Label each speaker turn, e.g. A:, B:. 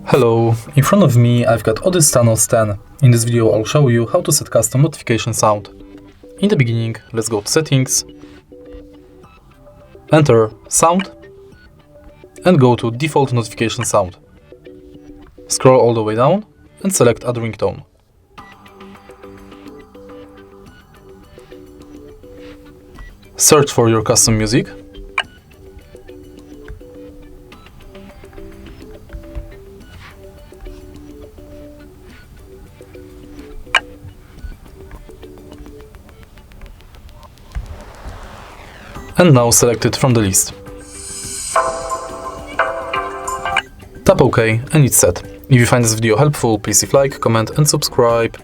A: Hello, in front of me I've got Odys Thanos 10. In this video I'll show you how to set custom notification sound. In the beginning, let's go to settings, enter sound and go to default notification sound. Scroll all the way down and select add ringtone. Search for your custom music. And now select it from the list. Tap OK and it's set. If you find this video helpful, please leave like, comment and subscribe.